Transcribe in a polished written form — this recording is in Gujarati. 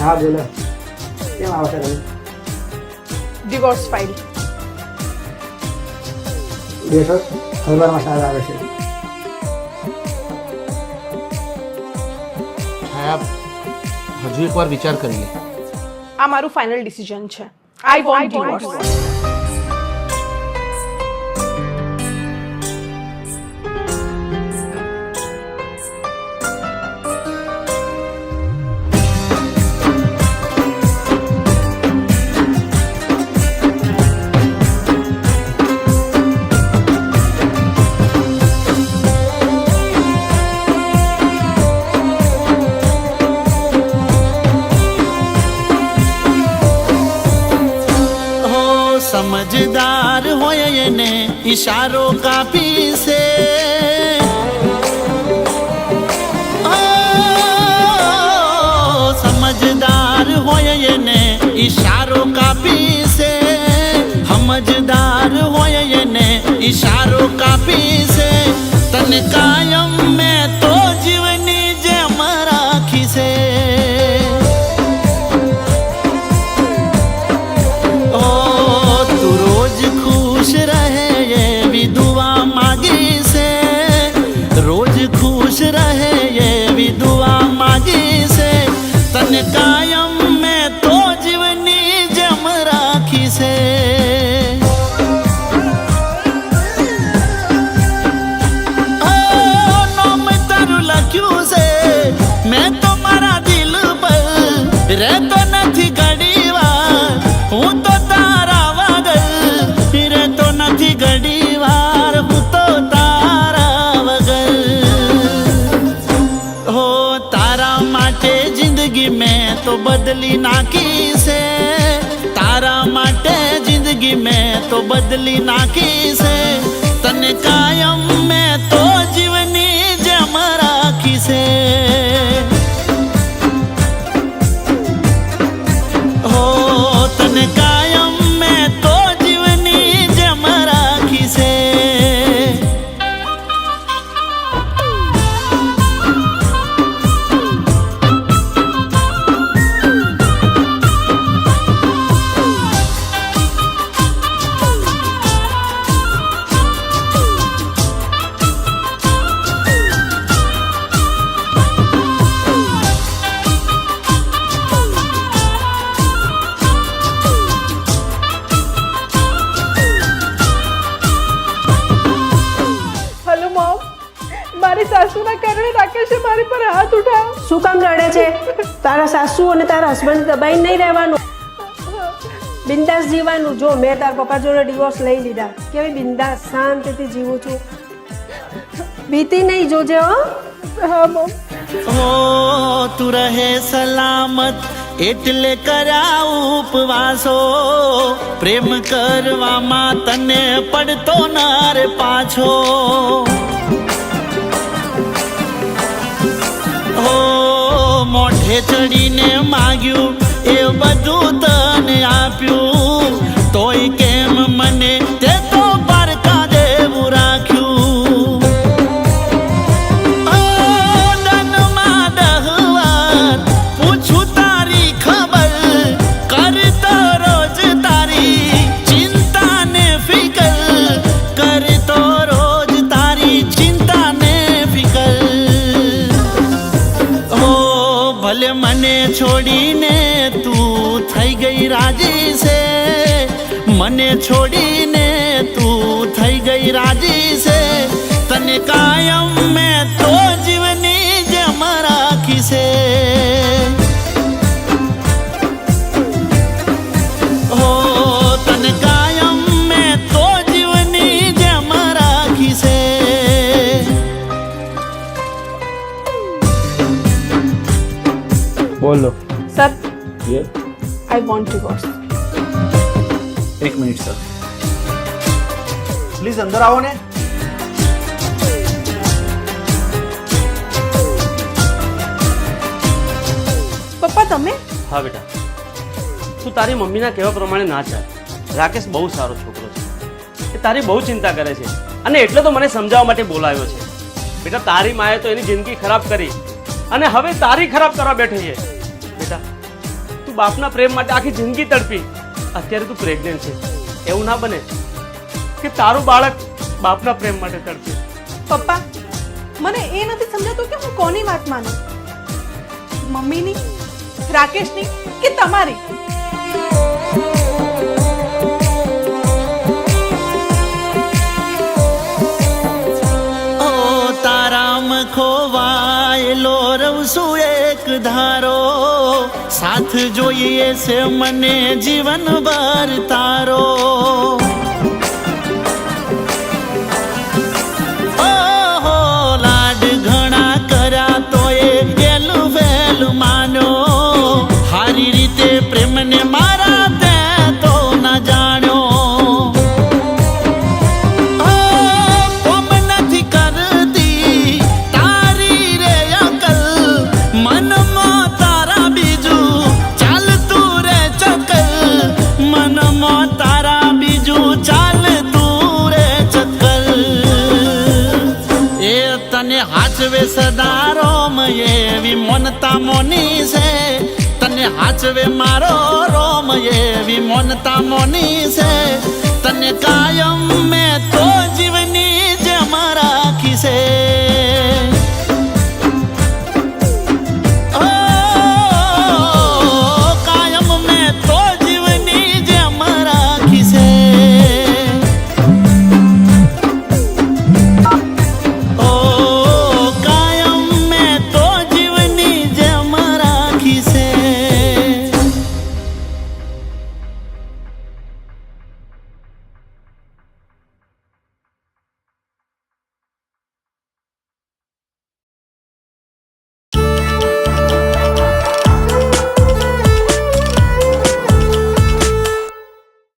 હા બોલો કેમ આવશે તમે ડિવોર્સ ફાઇલ બેસો ખબરમાં સારા આવે છે સાહેબ હજુ એકવાર વિચાર કરી લે. આ મારું ફાઇનલ ડિસિઝન છે. I want divorce. समझदार होए ने इशारों काफी से समझदार होए ने इशारों काफी से समझदार होए ने इशारों काफी से तन कायम में तो जीवनी जेम राखी से खुश रहे ये भी दुआ मांगी से रोज खुश रहे ये भी दुआ मांगी से तन कायम में तो जीवनी जम राखी से नाम तारू लख्यू से मैं तो मारा दिल पर रहतो નથી ઘડીવાર હું તો તારા વગર રહેતો નથી ઘડીવાર હું તો તારા વગર હો તારા માટે જિંદગી મેં તો બદલી નાખી છે તારા માટે જિંદગી મેં તો બદલી નાખી છે તને કાયમ મેં તો જીવની જેમ રાખી છે તને કાયમ મેં તો જીવની જેમ રાખી છે મારી સાસુના કારણે રાકેશે મારી પર હાથ ઉઠાવ્યો. શું કામ રડે છે? તારા સાસુ અને તારા હસબન્ડ દબાઈ નહીં રહેવાનું, બિંદાસ જીવવાનું. જો મેં તારા પપ્પા જોડે ડિવોર્સ લઈ લીધા, કેવી બિંદાસ શાંતિથી જીવું છું. બીતી નહીં, જોજે હો. હા મમ. હો તું રહે સલામત એટલે કર્યા ઉપવાસો પ્રેમ કરવામાં તને પડતો ના રે પાછો મોઢે ચડીને માગ્યું એ બધું તને આપ્યું તોય કેમ મને તે તો પારકા દેવું રાખ્યું દનમાં 10 વાર પૂછું તારી ખબર કરતો રોજ તારી ચિંતા ને ફિકર કરતો રોજ તારી ચિંતા ને ફિકર ભલે મને છોડીને તું થઈ ગઈ રાજી છે મને છોડીને તું થઈ ગઈ રાજી છે તને કાયમ મેં તો જીવની જેમ રાખી છે હો તને કાયમ મેં તો જીવની જેમ રાખી છે બોલો સર યે આઈ વોન્ટ ડિવોર્સ. એક મિનિટ સર, પ્લીઝ અંદર આવો ને. પપ્પા તમે? હા બેટા, તું તારી મમ્મીના કહેવા પ્રમાણે ના ચાલ. રાકેશ બહુ સારો છોકરો છે, એ તારી બહુ ચિંતા કરે છે અને એટલે તો મને સમજાવવા માટે બોલાવ્યો છે. બેટા તારી માએ તો એની જિંદગી ખરાબ કરી અને હવે તારી ખરાબ કરવા બેઠી છે. બેટા બાપના પ્રેમ માટે આખી જિંદગી તડપી, અત્યારે તું પ્રેગ્નન્ટ છે. એવું ના બને કે તારું બાળક બાપના પ્રેમ માટે તડપે. પપ્પા, મને એ નથી સમજાતું કે હું કોની વાત માનું, મમ્મીની, રાકેશની કે તમારી? ઓ તારામ ખોવાયેલો રહું છું એક ધારો, સાથ જોઈએ છે મને જીવનભર તારો. ઓહો લાડ ઘણા કર્યા તો એ વેલું વેલું માન્યો, હારી રીતે પ્રેમને મારા તે તો ના જાણ્યો. કોમ નથી કરતી તારી રે અકલ, મનમાં તારા બીજું ચાલતું રે ચકલ, મનમાં તારા બીજું ચાલતું રે ચકલ. એ તને હાચવે સદા રોમ એવી મોનતા મોની છે, તને હાચવે મારો રોમ એવી મોનતા મોની છે, તને કાયમ